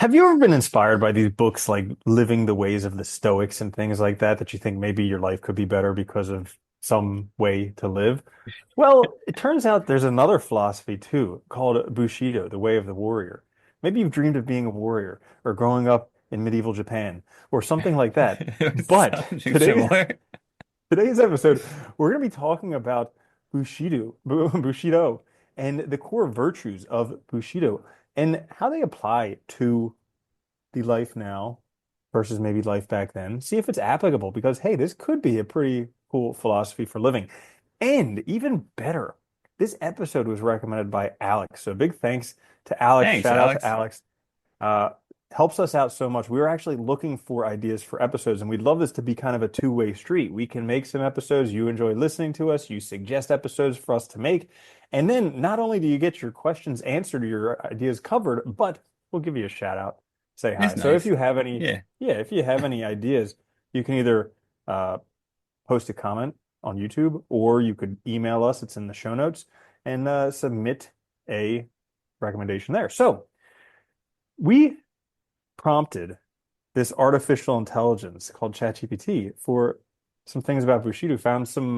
Have you ever been inspired by these books like Living the Ways of the Stoics and things like that, that you think maybe your life could be better because of some way to live? Well, it turns out there's another philosophy too called Bushido, the way of the warrior. Maybe you've dreamed of being a warrior or growing up in medieval Japan or something like that. It was But something today's similar. today's episode, we're going to be talking about Bushido, and the core virtues of Bushido and how they apply to the life now versus maybe life back then. See if it's applicable because, hey, this could be a pretty cool philosophy for living. And even better, this episode was recommended by Alex. So big thanks to Alex. Thanks, Shout out to Alex. Alex. Uh, Helps us out so much. We were actually looking for ideas for episodes, and we'd love this to be kind of a two-way street. We can make some episodes. You enjoy listening to us. You suggest episodes for us to make. And then not only do you get your questions answered, your ideas covered, but we'll give you a shout out, say It's hi. So if nice. you have any, Yeah. yeah, if you have any ideas, you can either uh, post a comment on YouTube or you could email us. It's in the show notes and submit a recommendation there. So we prompted this artificial intelligence called ChatGPT for some things about Bushido, found some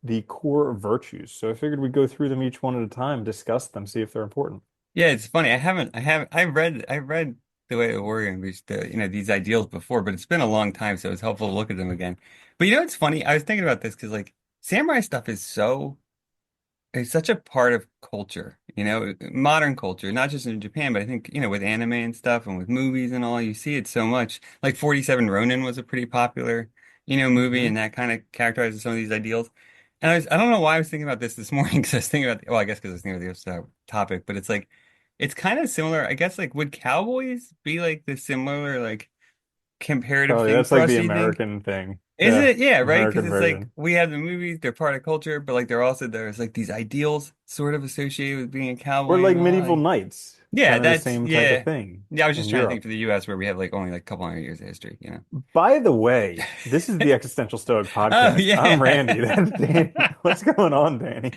the core virtues. So I figured we'd go through them each one at a time, discuss them, see if they're important. Yeah, it's funny. I've read The Way of the Warrior and these ideals before, but it's been a long time, so it's helpful to look at them again. But you know, it's funny. I was thinking about this because like samurai stuff is it's such a part of culture, modern culture, not just in Japan, but I think, with anime and stuff and with movies and all, you see it so much. Like 47 Ronin was a pretty popular, movie, Hmm. and that kind of characterizes some of these ideals. And I don't know why I was thinking about this morning because I was thinking about, well, I guess because I was thinking about this topic, but it's like, it's kind of similar. I guess, like, would cowboys be like the similar, like, comparative Oh, thing that's for like us, the do you think? American thing. Is Yeah, it? Yeah, right. Because American it's like version. we have the movies, they're part of culture, but like there's like these ideals sort of associated with being a Or cowboy like and all. medieval knights, Yeah, kind of the that's same type of yeah. thing Yeah, I was just in trying to think Europe. for the US where we have like only like a couple hundred years of history. By the way, this is the Existential Stoic Oh podcast. I'm yeah. Randy. That's Danny. What's going on, Danny?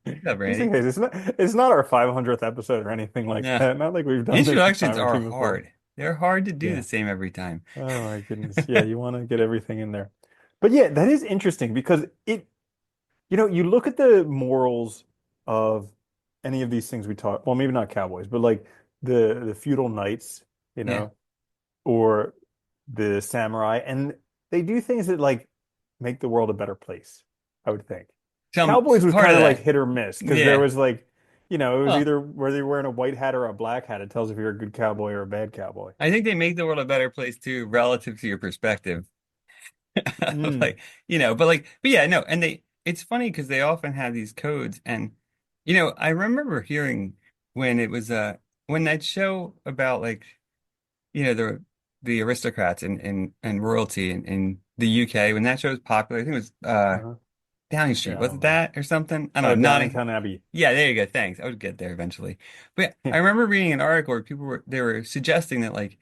What's up, Just in Randy? case, it's not our 500th episode or anything like Yeah. that. Not like we've done this a Introductions time or are two before. hard. They're hard to do the Yeah. same every time. Oh my goodness. Yeah, you want to get everything in there. But yeah, that is interesting because you look at the morals of any of these things we talk, well, maybe not cowboys, but like the feudal knights, you Yeah. know, or the samurai, and they do things that like make the world a better place, I would think. Cowboys was Part kind of of like that. hit or miss because there Yeah. was like, it was Well, either whether you're wearing a white hat or a black hat, it tells if you're a good cowboy or a bad cowboy. I think they make the world a better place too, relative to your perspective. Mm. Like, but yeah, no, and it's funny because they often have these codes. And, I remember hearing when it was, when that show about like, the aristocrats and royalty in the UK, when that show was popular, I think it was, Uh-huh. Downing Yeah, Street, I was it don't know. that or something? I Oh, don't know, Notting. Downingtown Abbey. Yeah, there you go. Thanks. I would get there eventually. But yeah, I remember reading an article where they were suggesting that like,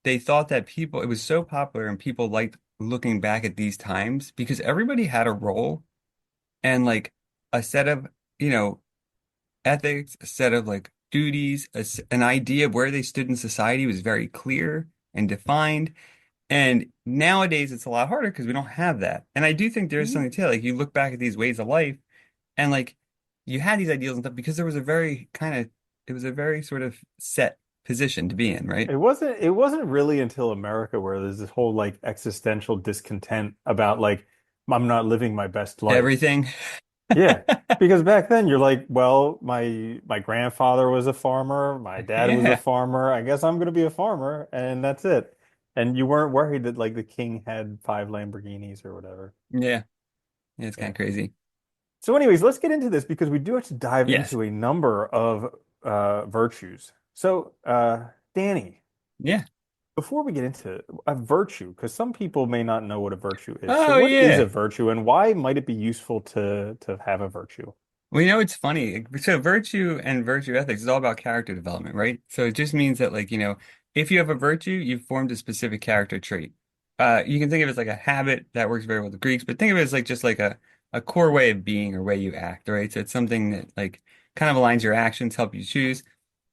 they thought that it was so popular and people liked looking back at these times because everybody had a role and like a set of, you know, ethics, a set of like duties, an idea of where they stood in society was very clear and defined. And nowadays it's a lot harder because we don't have that. And I do think there's something to it. Like you look back at these ways of life and like you had these ideals and stuff because there was a very it was a very sort of set position to be in, right? It wasn't really until America where there's this whole like existential discontent about like I'm not living my best life. Everything. Yeah. Because back then you're like, well, my grandfather was a farmer, my dad was a Yeah. farmer. I guess I'm gonna be a farmer, and that's it. And you weren't worried that like the king had five Lamborghinis or whatever. Yeah. Yeah, it's kind Yeah. of crazy. So anyways, let's get into this because we do have to dive Yes. into a number of virtues. So Danny, Yeah. before we get into a virtue, because some people may not know what a virtue is. So Oh, what is a yeah. virtue and why might it be useful to have a virtue? Well, it's funny. So virtue and virtue ethics is all about character development, right? So it just means that like, if you have a virtue, you've formed a specific character trait. You can think of it as like a habit that works very well with the Greeks, but think of it as like just like a core way of being or way you act, right? So it's something that like kind of aligns your actions, help you choose.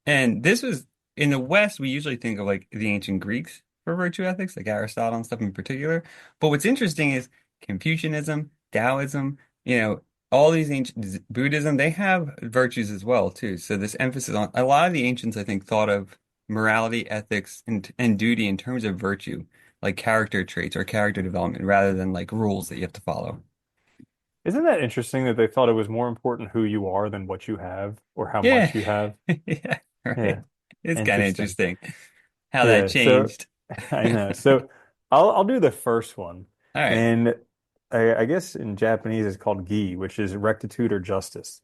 And this was in the West, we usually think of like the ancient Greeks for virtue ethics, like Aristotle and stuff in particular. But what's interesting is Confucianism, Taoism, you know, all these ancient Buddhism, they have virtues as well too. So this emphasis on a lot of the ancients, I think, thought of morality, ethics, and duty in terms of virtue, like character traits or character development, rather than like rules that you have to follow. Isn't that interesting that they thought it was more important who you are than what you have or how Yeah, much you have? yeah, right. Yeah, It's kind of interesting. interesting how that Yeah, so changed. I know. So I'll do the first one. All right. And I guess in Japanese it's called gi, which is rectitude or justice.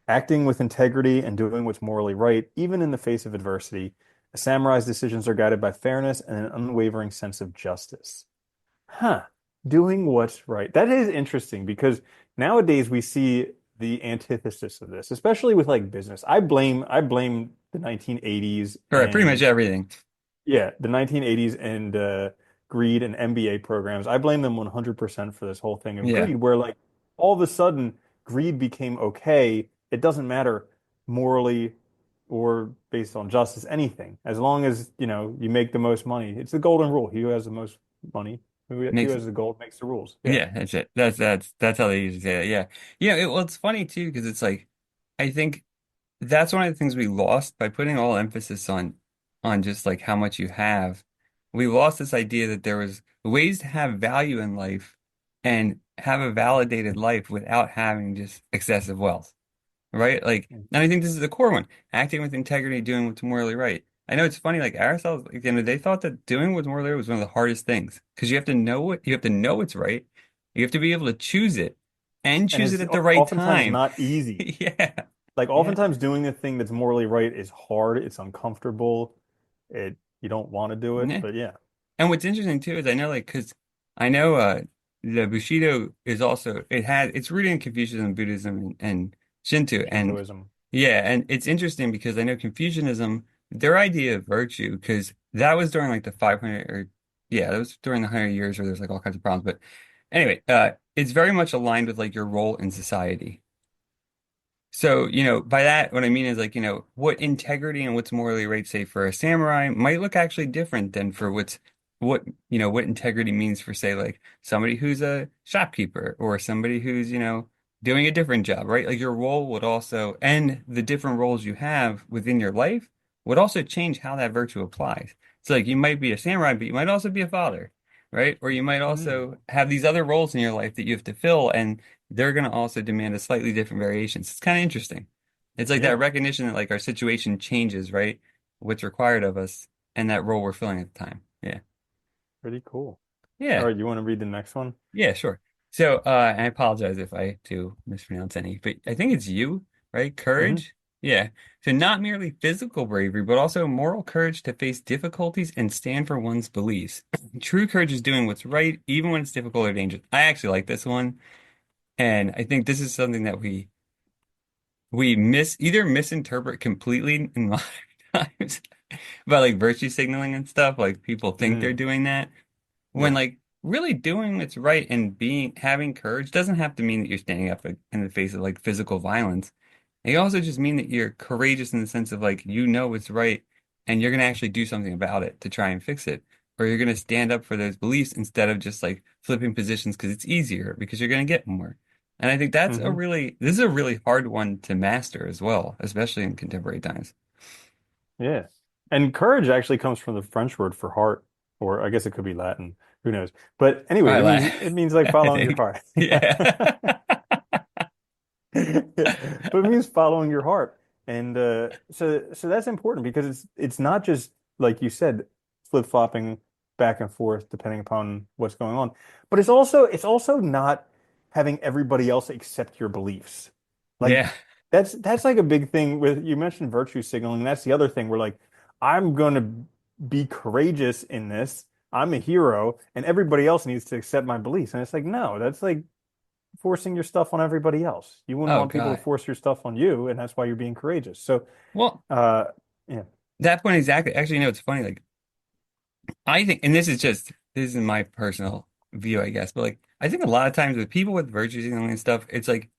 Acting with integrity and doing what's morally right, even in the face of adversity. A samurai's decisions are guided by fairness and an unwavering sense of justice. Huh. Doing what's right. That is interesting because nowadays we see the antithesis of this, especially with like business. I blame the 1980s All right, pretty much and everything. yeah, the 1980s and greed and MBA programs. I blame them 100% for this whole thing of Yeah. greed, where like all of a sudden greed became okay. It doesn't matter morally or based on justice, anything. As long as, you make the most money. It's the golden rule. He who has the most money, he who Makes has the gold makes the rules. Yeah. Yeah, that's it. That's how they usually say it. Yeah. Yeah, well, it's funny too, because it's like I think that's one of the things we lost by putting all emphasis on just like how much you have. We lost this idea that there was ways to have value in life and have a validated life without having just excessive wealth. Right? Like, and I think this is the core one, acting with integrity, doing what's morally right. I know it's funny, like Aristotle, like, they thought that doing what's morally right was one of the hardest things because you have to know it's right. You have to be able to choose it and And choose it it's at the right oftentimes time. not easy. Yeah. Like Yeah. oftentimes doing the thing that's morally right is hard, it's uncomfortable. You don't want to do it, Yeah. but yeah, And what's interesting too is I know like because I know the Bushido is also it's rooted in Confucianism, Buddhism, and Shinto. And Shintoism. yeah, and it's interesting because I know Confucianism, their idea of virtue, because that was during like the 500 or yeah, that was during the 100 years where there's like all kinds of problems. But anyway, it's very much aligned with like your role in society. So, by that, what I mean is like, what integrity and what's morally right, say, for a samurai might look actually different than for what integrity means for, say, like somebody who's a shopkeeper or somebody who's, doing a different job, right? Like your role would also, and the different roles you have within your life would also change how that virtue applies. So, like, you might be a samurai, but you might also be a father, right? Or you might Mm. also have these other roles in your life that you have to fill. And they're going to also demand a slightly different variations. It's kind of interesting. It's like that Yeah, recognition that like our situation changes, right? What's required of us and that role we're filling at the time. Yeah. pretty cool. All Yeah. right, you want to read the next one? Yeah, sure. So, and I apologize if I do mispronounce any, but I think it's you, right? Hmm. Courage. Yeah. So not merely physical bravery, but also moral courage to face difficulties and stand for one's beliefs. True courage is doing what's right, even when it's difficult or dangerous. I actually like this one. And I think this is something that we either misinterpret completely in modern times about like virtue signaling and stuff. Like people think they're Mm. doing that when Yep. like really doing what's right and having courage doesn't have to mean that you're standing up like, in the face of like physical violence. It also just mean that you're courageous in the sense of like you know what's right and you're gonna actually do something about it to try and fix it. Or you're gonna stand up for those beliefs instead of just like flipping positions because it's easier because you're gonna get more. And I think Hmm. this is a really hard one to master as well, especially in contemporary times. Yeah. And courage actually comes from the French word for heart, or I guess it could be Latin. Who knows? But All anyway, right, it means it means like I following your think. heart. Yeah. But it means following your heart. And so that's important because it's not just like you said, flip-flopping back and forth depending upon what's going on. But it's also not having everybody else accept your beliefs. Like Yeah. that's like a big thing with you mentioned virtue signaling. That's the other thing where like I'm gonna be courageous in this. I'm a hero, and everybody else needs to accept my beliefs. And it's like, no, that's like forcing your stuff on everybody else. You wouldn't Oh want people to God. force your stuff on you, and that's why you're being courageous. So, Well, uh, yeah. that point exactly. Actually, it's funny. Like, I think, and this is my personal view, I guess, but like, I think a lot of times with people with virtue signaling and stuff, it's like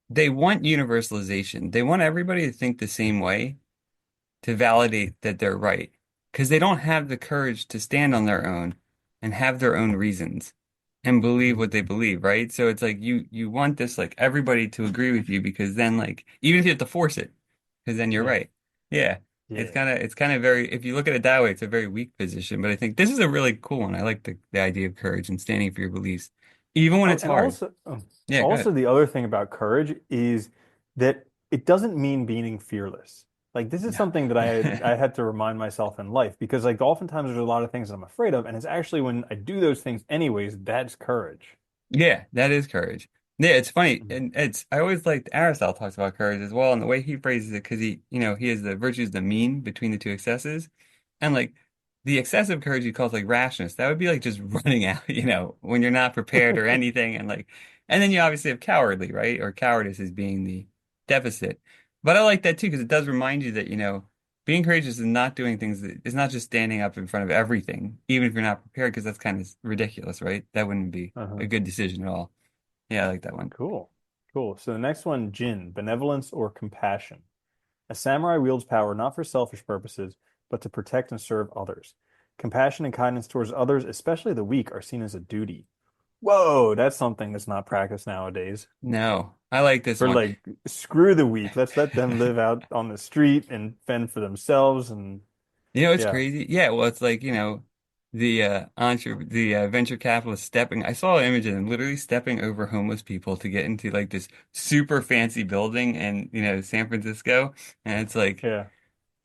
they want universalization. They want everybody to think the same way. to validate that they're right because they don't have the courage to stand on their own and have their own reasons and believe what Mhm. they believe, right? So it's like you want this like everybody to agree with you because then like even if you have to force it, because then you're Yeah. right. Yeah. Yeah. It's kind of very if you look at it that way, it's a very weak position. But I think this is a really cool one. I like the idea of courage and standing for your beliefs, even when Oh, it's and hard. Yeah, go also ahead. the other thing about courage is that it doesn't mean being fearless. Like this is No. something that I had to remind myself in life because like oftentimes there's a lot of things that I'm afraid of, and it's actually when I do those things anyways, that's courage. Yeah, that is courage. Yeah, it's funny, Mhm. and it's I always liked Aristotle talks about courage as well, and the way he phrases it, because he has the virtues, the mean between the two excesses, and like the excessive courage he calls like rashness. That would be like just running out, when you're not prepared or anything, and then you obviously have cowardly, right? Or cowardice as being the deficit. But I like that too because it does remind you that being courageous is not doing things that is not just standing up in front of everything, even if you're not prepared, because that's kind of ridiculous, right? That wouldn't be Uh-huh. a good decision at all. Yeah, I like that one. Cool. Cool. So the next one, Jin, benevolence or compassion. A samurai wields power not for selfish purposes, but to protect and serve others. Compassion and kindness towards others, especially the weak, are seen as a duty. Whoa, that's something that's not practiced nowadays. No, I like this For one. like, screw the weak. Let's let them live out on the street and fend for themselves. And You know, it's yeah, crazy. Yeah, well, it's like, the venture capitalist stepping. I saw an image of them literally stepping over homeless people to get into like this super fancy building in, San Francisco. And it's like, yeah.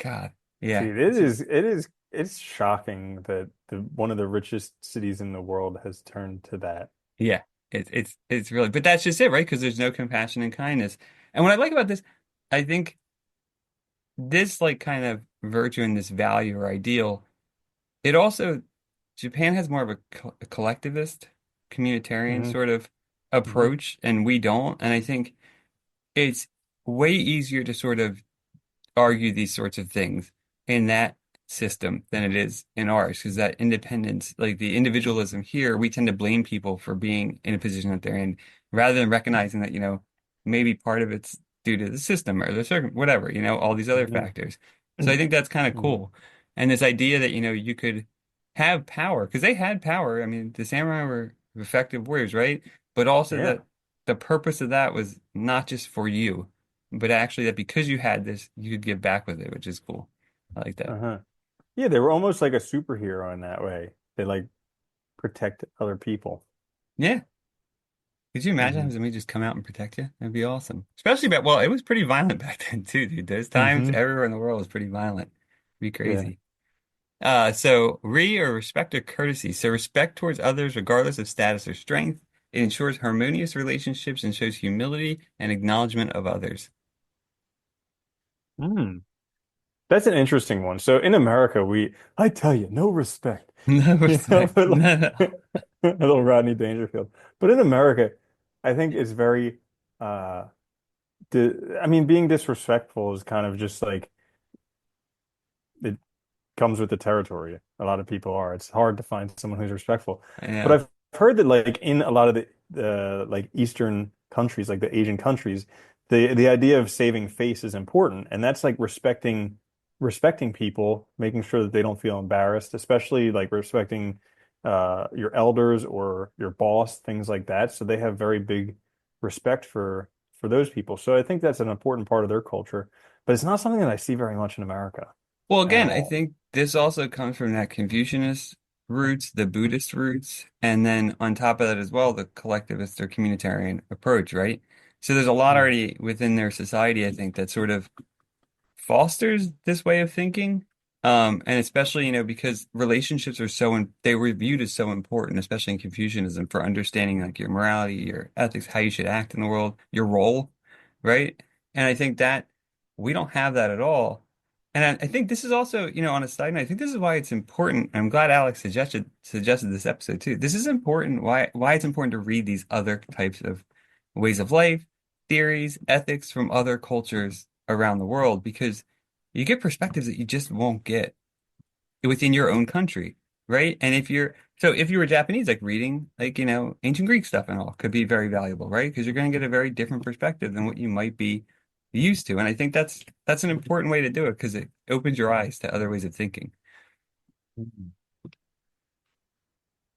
God, See, yeah. It's just it's shocking that the one of the richest cities in the world has turned to that. yeah. It's really, but that's just it, right? Because there's no compassion and kindness. And what I like about this, I think this like kind of virtue and this value or ideal. It also, Japan has more of a collectivist, communitarian Hmm. sort of Hmm. approach, and we don't. And I think it's way easier to sort of argue these sorts of things in that system than it is in ours, because that independence, like the individualism here, we tend to blame people for being in a position that they're in, rather than recognizing that, maybe part of it's due to the system or the circum, whatever, all these other Hmm. factors. So I think that's kind of Hmm. cool. And this idea that, you could have power, because they had power. I mean, the samurai were effective warriors, right? But also Yeah. that the purpose of that was not just for you but actually that because you had this, you could give back with it, which is cool. I like that. Uh-huh. Yeah, they were almost like a superhero in that way. They like protect other people. Yeah. Could you imagine Hmm. having somebody just come out and protect you? That'd be awesome. Especially back, well, it was pretty violent back then too, dude. Those times Hmm. everywhere in the world was pretty violent. It'd be Yeah. crazy. So or respect or courtesy. So respect towards others, regardless of status or strength. It ensures harmonious relationships and shows humility and acknowledgement of others. Mm. That's an interesting one. So in America, I tell you, no respect, No respect. but No, no. like a little Rodney Dangerfield. But in America, I think it's very, uh, I mean, being disrespectful is kind of just like it comes with the territory. A lot of people are. It's hard to find someone who's respectful. I But know. I've heard that like in a lot of the like Eastern countries, like the Asian countries, the idea of saving face is important, and that's like respecting people, making sure that they don't feel embarrassed, especially like respecting your elders or your boss, things like that. So they have very big respect for those people. So I think that's an important part of their culture, but it's not something that I see very much in America Well, at again, I all. think this also comes from that Confucianist roots, the Buddhist roots, and then on top of that as well, the collectivist or communitarian approach, right? So there's a lot Mm. already within their society, I think, that sort of fosters this way of thinking. And especially, because relationships are they were viewed as so important, especially in Confucianism, for understanding like your morality, your ethics, how you should act in the world, your role, right? And I think that we don't have that at all. And I think this is also, on a side note, I think this is why it's important. I'm glad Alex suggested this episode too. This is important, why it's important to read these other types of ways of life, theories, ethics from other cultures around the world, because you get perspectives that you just won't get within your own country, right? And if you were Japanese, like reading like, ancient Greek stuff and all could be very valuable, right? Because you're going to get a very different perspective than what you might be used to. And I think that's an important way to do it because it opens your eyes to other ways of thinking. Mhm.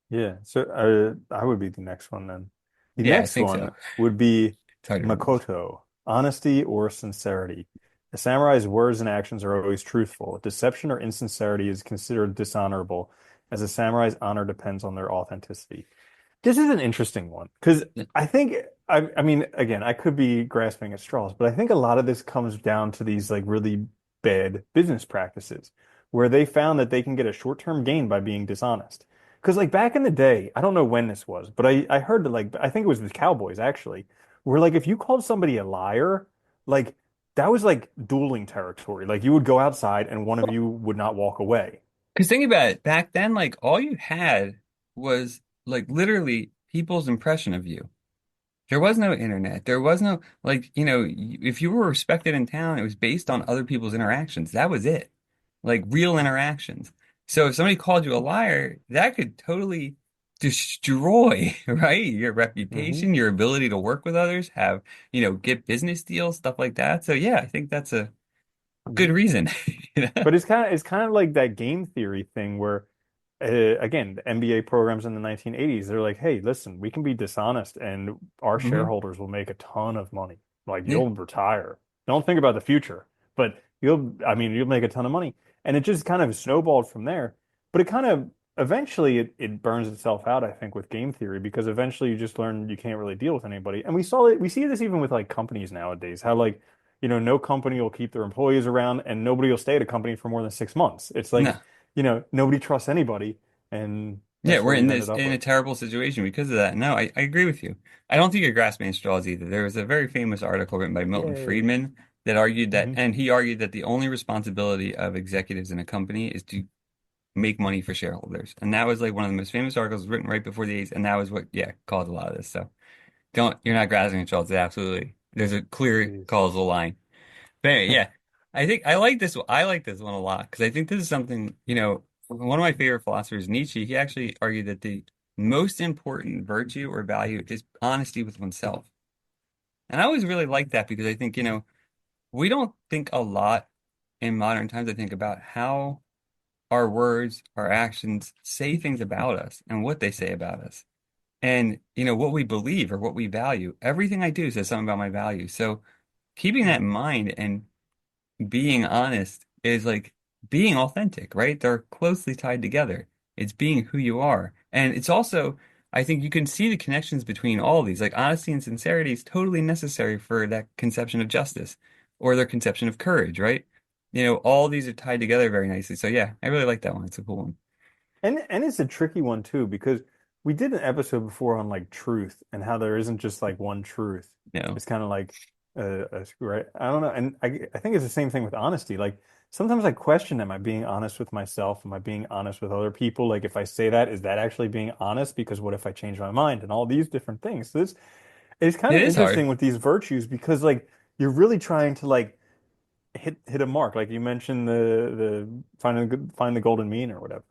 Yeah, so I would be the next one then. The Yeah, I next think so. one would be It's hard to remember. Makoto, honesty or sincerity. A samurai's words and actions are always truthful. Deception or insincerity is considered dishonorable, as a samurai's honor depends on their authenticity. This is an interesting one because I think I mean again I could be grasping at straws, but I think a lot of this comes down to these like really bad business practices where they found that they can get a short-term gain by being dishonest. Because like back in the day, I don't know when this was, but I heard that like I think it was the Cowboys actually, where like if you called somebody a liar, like that was like dueling territory. Like you would go outside and one of you would not walk away. Because think about it, back then, like all you had was like literally people's impression of you. There was no internet. There was no like, if you were respected in town, it was based on other people's interactions. That was it. Like real interactions. So if somebody called you a liar, that could totally destroy, right? Your Hmm. reputation, your ability to work with others, have, get business deals, stuff like that. So yeah, I think that's a good reason. You know? But it's kind of like that game theory thing where again, the NBA programs in the 1980s, they're like, hey, listen, we can be dishonest and our Hmm. shareholders will make a ton of money. Like Yeah. you'll retire. Don't think about the future, but I mean, you'll make a ton of money. And it just kind of snowballed from there. But it kind of eventually it burns itself out, I think, with game theory because eventually you just learn you can't really deal with anybody. And we see this even with like companies nowadays, how like no company will keep their employees around and nobody will stay at a company for more than 6 months. It's like, No. Nobody trusts anybody, and Yeah, that's we're what in we've ended this up in a with. terrible situation because of that. No, I agree with you. I don't think you're grasping at straws either. There was a very famous article written by Milton Yay. Friedman that argued that, Hmm. and he argued that the only responsibility of executives in a company is to make money for shareholders. And that was like one of the most famous articles written right before the 80s, and that was what, yeah, caused a lot of this. So you're not grasping at straws. Absolutely. There's a clear Jeez. causal line. But anyway, yeah, I think I like this. I like this one a lot because I think this is something, one of my favorite philosophers, Nietzsche, he actually argued that the most important virtue or value is honesty with oneself. And I always really like that because I think, we don't think a lot in modern times, I think, about how our words, our actions say things about us and what they say about us. And, what we believe or what we value. Everything I do says something about my values. So keeping that in mind and being honest is like being authentic, right? They're closely tied together. It's being who you are. And it's also, I think you can see the connections between all of these. Like honesty and sincerity is totally necessary for that conception of justice or their conception of courage, right? All these are tied together very nicely. So yeah, I really like that one. It's a cool one. And it's a tricky one too because we did an episode before on like truth and how there isn't just like one truth. No, It's kind of like right. I don't know, and I think it's the same thing with honesty. Like sometimes I question, am I being honest with myself? Am I being honest with other people? Like if I say that, is that actually being honest? Because what if I change my mind and all these different things? So this it's kind it of is hard. interesting with these virtues because like you're really trying to like hit a mark. Like you mentioned the find the golden mean or whatever.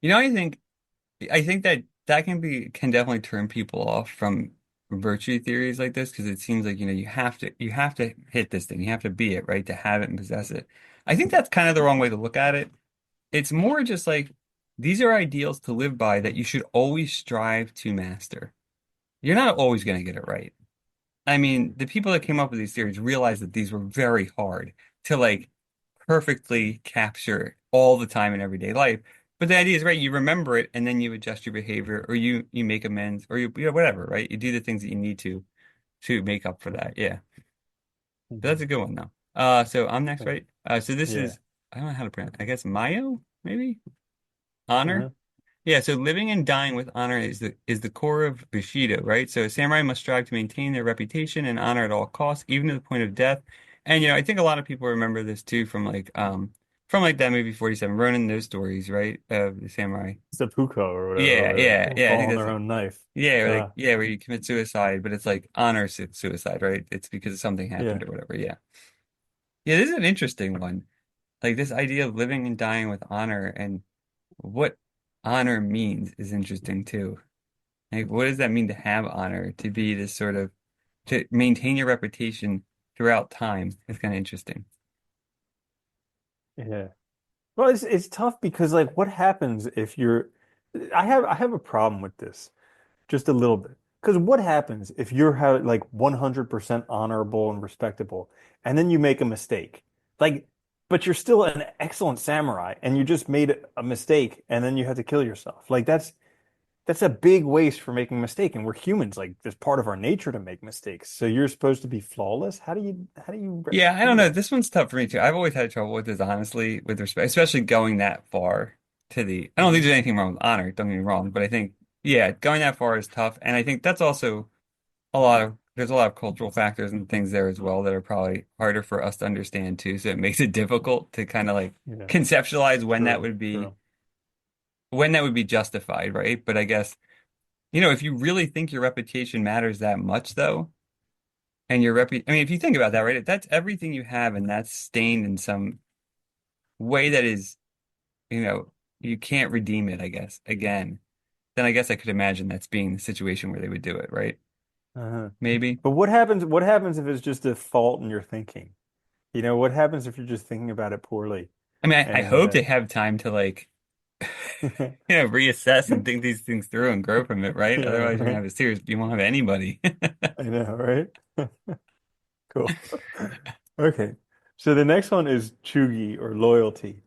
I think that can definitely turn people off from virtue theories like this because it seems like you have to hit this thing, you have to be it, right, to have it and possess it. I think that's kind of the wrong way to look at it. It's more just like these are ideals to live by that you should always strive to master. You're not always going to get it right. I mean, the people that came up with these theories realized that these were very hard to like perfectly capture all the time in everyday life. But the idea is, right, you remember it and then you adjust your behavior or you make amends or whatever, right? You do the things that you need to make up for that. Yeah. But that's Mhm. a good one though. So I'm next, right? So this Yeah. is I don't know how to pronounce it. I guess Mayo, maybe? Honor? Uh-huh. Yeah, so living and dying with honor is the core of Bushido, right? So a samurai must strive to maintain their reputation and honor at all costs, even to the point of death. And I think a lot of people remember this too from like that movie 47 Ronin, those stories, right? Of the samurai. Seppuku or whatever, Yeah, where yeah, they yeah. I fall think on that's their own knife. yeah, or like Uh, yeah, where you commit suicide, but it's like honor suicide, right? It's because something yeah. happened or whatever. Yeah. Yeah, this is an interesting one. Like this idea of living and dying with honor and what honor means is interesting too. Like, what does that mean to have honor? To be this sort of, to maintain your reputation throughout time. It's kind of interesting. Yeah. Well, it's tough because like what happens if you're I have a problem with this just a little bit. Because what happens if you're like 100% honorable and respectable and then you make a mistake? Like, but you're still an excellent samurai and you just made a mistake and then you have to kill yourself. Like that's a big waste for making a mistake. And we're humans, like it's part of our nature to make mistakes. So you're supposed to be flawless. How do you Yeah, I do don't know. that? This one's tough for me too. I've always had trouble with this, honestly, with respect, especially going that far to the. I don't think Hmm. there's anything wrong with honor. Don't get me wrong, but I think, yeah, going that far is tough, and I think that's also there's a lot of cultural factors and things there as well that are probably harder for us to understand too. So it makes it difficult to kind of like Yeah, conceptualize true, true. when that would be justified, right? But I guess, if you really think your reputation matters that much, though. And I mean, if you think about that, right, if that's everything you have and that's stained in some way that is, you know, you can't redeem it, I guess, again, then I guess I could imagine that's being the situation where they would do it, right? Uh-huh. Maybe. But what happens if it's just a fault in your thinking? What happens if you're just thinking about it poorly? I mean, I And hope they have time to like, reassess and think these things through and grow from it, right? yeah, Otherwise, you're gonna right. have you won't have anybody. I know, right? Cool. Okay. So the next one is chugi or loyalty.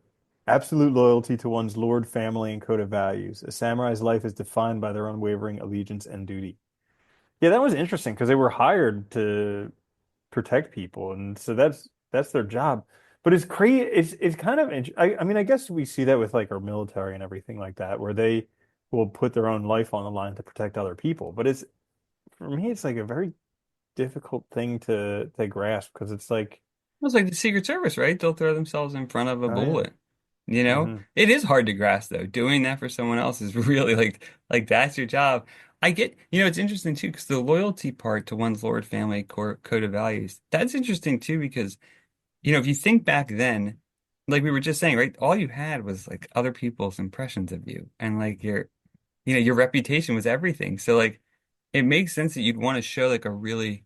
Absolute loyalty to one's lord, family, and code of values. A samurai's life is defined by their unwavering allegiance and duty. Yeah, that was interesting because they were hired to protect people, and so that's their job. But it's crazy. It's kind of I mean, I guess we see that with like our military and everything like that, where they will put their own life on the line to protect other people. But it's for me, it's like a very difficult thing to grasp because it's like, It's like the Secret Service, right? They'll throw themselves in front of a oh yeah, bullet. You know, hmm it is hard to grasp though. Doing that for someone else is really like that's your job. I get, it's interesting too because the loyalty part to one's Lord family core code of values, that's interesting too because, if you think back then, like we were just saying, right? All you had was like other people's impressions of you and like your reputation was everything. So like it makes sense that you'd want to show like a really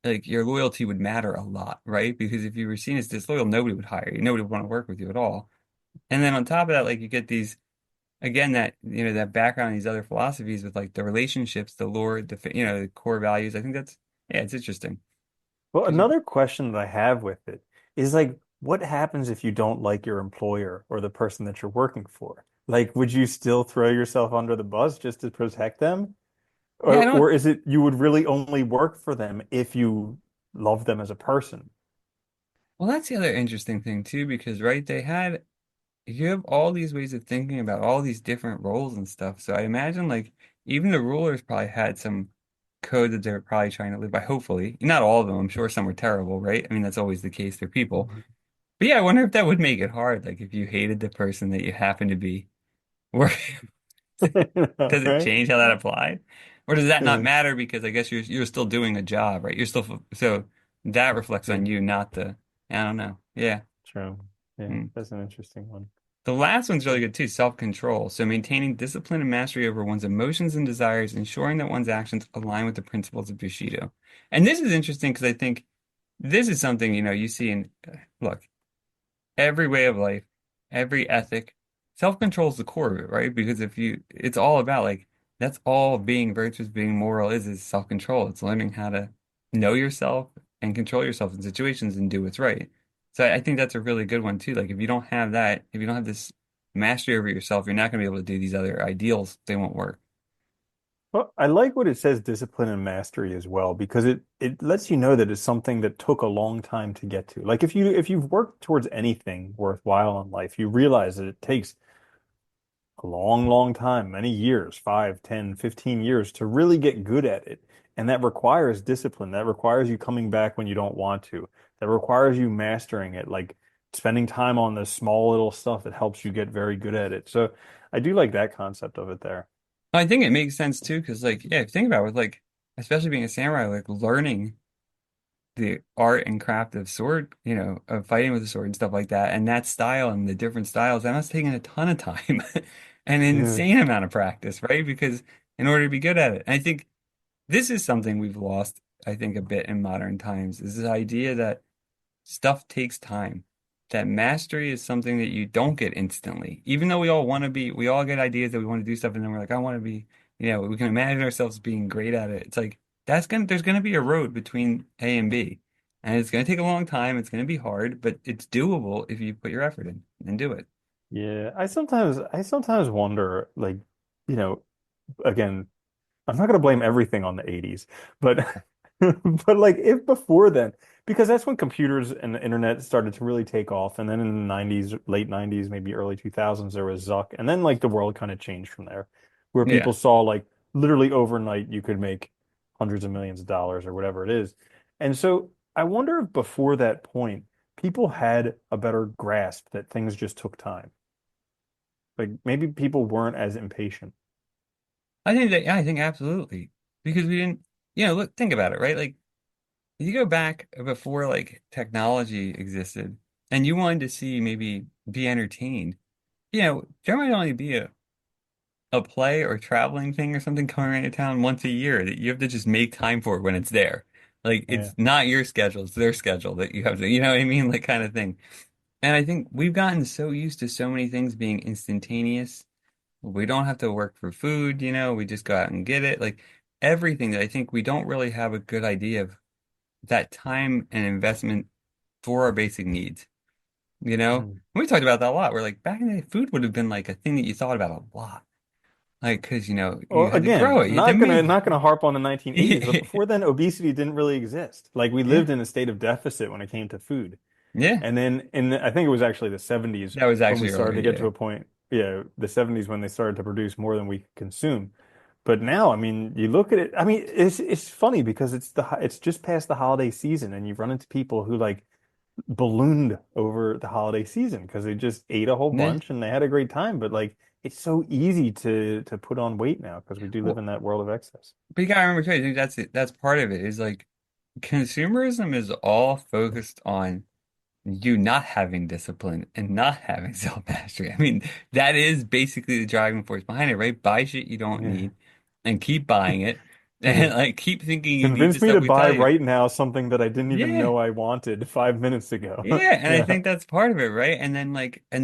like your loyalty would matter a lot, right? Because if you were seen as disloyal, nobody would hire you. Nobody would want to work with you at all. And then on top of that, like you get these again that that background in these other philosophies with like the relationships, the lore, the core values. I think that's yeah, it's interesting Well, because you another question that I have with it is like, what happens if you don't like your employer or the person that you're working for? Like, would you still throw yourself under the bus just to protect them? yeah, I Or don't. is it you would really only work for them if you love them as a person? Well, that's the other interesting thing too, because right, you have all these ways of thinking about all these different roles and stuff. So I imagine like even the rulers probably had some code that they were probably trying to live by. Hopefully, not all of them. I'm sure some were terrible, right? I mean, that's always the case. They're people. Mhm. But yeah, I wonder if that would make it hard. Like if you hated the person that you happen to be working, does it Right? change how that applied? Or does that not Yeah, matter because I guess you're still doing a job, right? You're still so that reflects on true. you, not I don't know. Yeah. True. Yeah, Hmm. that's an interesting one. The last one's really Cool. good too, self-control. So maintaining discipline and mastery over one's emotions and desires, ensuring that one's actions align with the principles of Bushido. And this is interesting because I think this is something, you see in, look, every way of life, every ethic, self-control is the core of it, right? Because it's all about like, that's all being virtuous, being moral is self-control. It's learning how to know yourself and control yourself in situations and do what's right. So I think that's a really good one too. Like if you don't have that, if you don't have this mastery over yourself, you're not going to be able to do these other ideals. They won't work. Well, I like what it says discipline and mastery as well because it lets you know that it's something that took a long time to get to. Like if you've worked towards anything worthwhile in life, you realize that it takes a long, long time, many years, 5, 10, 15 years to really get good at it. And that requires discipline. That requires you coming back when you don't want to. That requires you mastering it, like spending time on the small little stuff that helps you get very good at it. So I do like that concept of it there. I think it makes sense too, because like, yeah, if you think about it, with like, especially being a samurai, like learning the art and craft of sword, of fighting with the sword and stuff like that, and that style and the different styles, that must have taken a ton of time and an Yeah. insane amount of practice, right? Because in order to be good at it, and I think this is something we've lost. I think, a bit in modern times is this idea that stuff takes time. That mastery is something that you don't get instantly. Even though we all want to be, we all get ideas that we want to do stuff, and then we're like, I want to be, we can imagine ourselves being great at it. It's like there's gonna be a road between A and B. And it's gonna take a long time, it's gonna be hard, but it's doable if you put your effort in and do it. Yeah, I sometimes wonder, like, you know, again, I'm not going to blame everything on the 80s, but but like if before then, because that's when computers and the internet started to really take off, and then in the 90s, late 90s, maybe early 2000s, there was Zuck, and then like the world kind of changed from there, where Yeah. people saw like literally overnight you could make hundreds of millions of dollars or whatever it is. And so I wonder if before that point, people had a better grasp that things just took time. Like maybe people weren't as impatient. I think that, yeah, I think absolutely. Because we didn't, look, think about it, right? Like, if you go back before like technology existed and you wanted to see maybe be entertained, there might only be a play or traveling thing or something coming into town once a year that you have to just make time for when it's there. Like, Yeah. it's not your schedule, it's their schedule that you have to, you know what I mean? Like, kind of thing. And I think we've gotten so used to so many things being instantaneous. We don't have to work for food, we just go out and get it. Like everything that I think we don't really have a good idea of that time and investment for our basic needs, you know? Mm. And we talked about that a lot. We're like, back in the day, food would have been like a thing that you thought about a lot. Like, because, you Well, had to grow again, it, you had to not gonna make not gonna harp on the 1980s, but it. before then, obesity didn't really exist. Like we Yeah. lived in a state of deficit when it came to food. Yeah. And then I think it was actually the 70s That was when we actually started earlier. to get to Yeah. a point, yeah, the 70s when they started to produce more than we could consume. But now, I mean, you look at it, I mean, it's funny because it's just past the holiday season and you run into people who like ballooned over the holiday season because they just ate a whole Yeah. bunch and they had a great time. But like it's so easy to put on weight now because we do live Well, in that world of excess. but you gotta remember too, I think that's it. That's part of it is like consumerism is all focused on you not having discipline and not having self-mastery. I mean, that is basically the driving force behind it, right? Buy shit you don't Yeah. need and keep buying it Yeah. and like keep thinking you need the Convince me stuff to we buy tell you. right now something that I didn't even Yeah. know I wanted 5 minutes ago. Yeah, and I Yeah. think that's part of it, right? And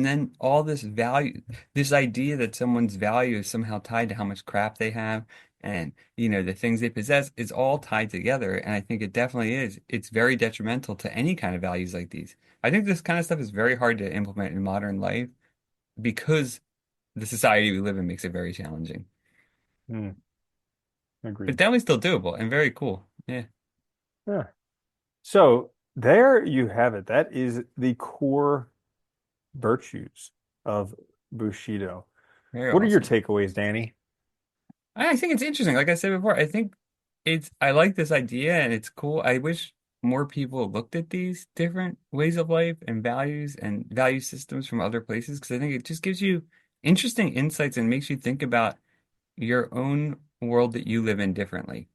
then all this value, this idea that someone's value is somehow tied to how much crap they have and, the things they possess is all tied together. And I think it definitely is. It's very detrimental to any kind of values like these. I think this kind of stuff is very hard to implement in modern life because the society we live in makes it very challenging. Hmm. But Agreed. definitely still doable and very cool. Yeah, Yeah. So there you have it. That is the core virtues of Bushido. very What are your awesome. takeaways, Danny? I think it's interesting. Like I said before, I think I like this idea and it's cool. I wish more people looked at these different ways of life and values and value systems from other places because I think it just gives you interesting insights and makes you think about your own world that you live in differently,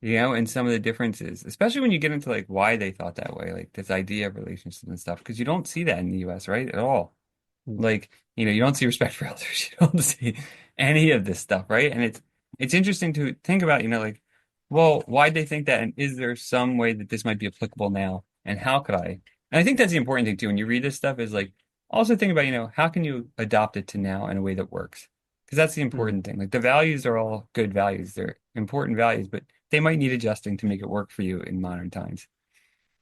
and some of the differences, especially when you get into like why they thought that way, like this idea of relationships and stuff, because you don't see that in the US, right? At all. Hmm. Like, you don't see respect for elders. You don't see any of this stuff, right? And it's interesting to think about, like, well, why'd they think that? And is there some way that this might be applicable now? And how could I? And I think that's the important thing too. When you read this stuff is like also think about, how can you adopt it to now in a way that works? Because that's the Hmm. important thing. Like the values are all good values. They're important values, but they might need adjusting to make it work for you in modern times.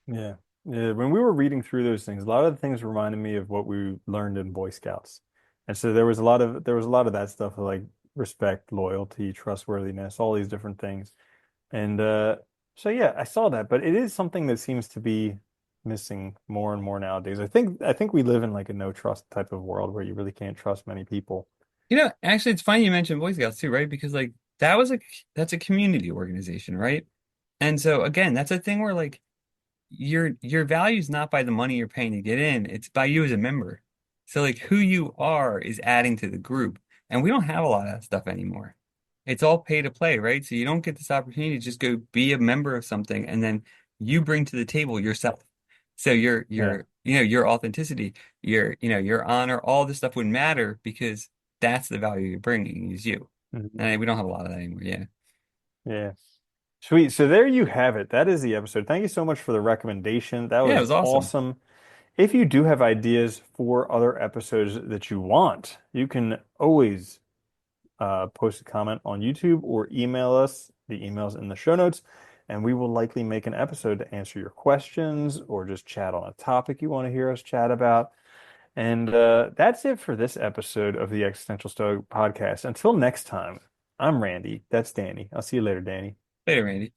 Yeah. Yeah. When we were reading through those things, a lot of the things reminded me of what we learned in Boy Scouts. And so there was a lot of that stuff like respect, loyalty, trustworthiness, all these different things. And so yeah, I saw that, but it is something that seems to be missing more and more nowadays. I think we live in like a no trust type of world where you really can't trust many people. Actually, it's funny you mentioned Boy Scouts too, right? Because like that's a community organization, right? And so again, that's a thing where like your value is not by the money you're paying to get in, it's by you as a member. So like who you are is adding to the group. And we don't have a lot of that stuff anymore. It's all pay to play, right? So you don't get this opportunity to just go be a member of something and then you bring to the table yourself. So Yeah. your authenticity, your honor, all this stuff wouldn't matter because that's the value you're bringing is you. Mhm. And we don't have a lot of that anymore. Yeah. Yeah. Sweet. So there you have it. That is the episode. Thank you so much for the recommendation. That Yeah, it was was awesome. awesome. If you do have ideas for other episodes that you want, you can always post a comment on YouTube or email us. The email's in the show notes, and we will likely make an episode to answer your questions or just chat on a topic you want to hear us chat about. And that's it for this episode of the Existential Stoic podcast. Until next time, I'm Randy. That's Danny. I'll see you later, Danny. Later, Randy.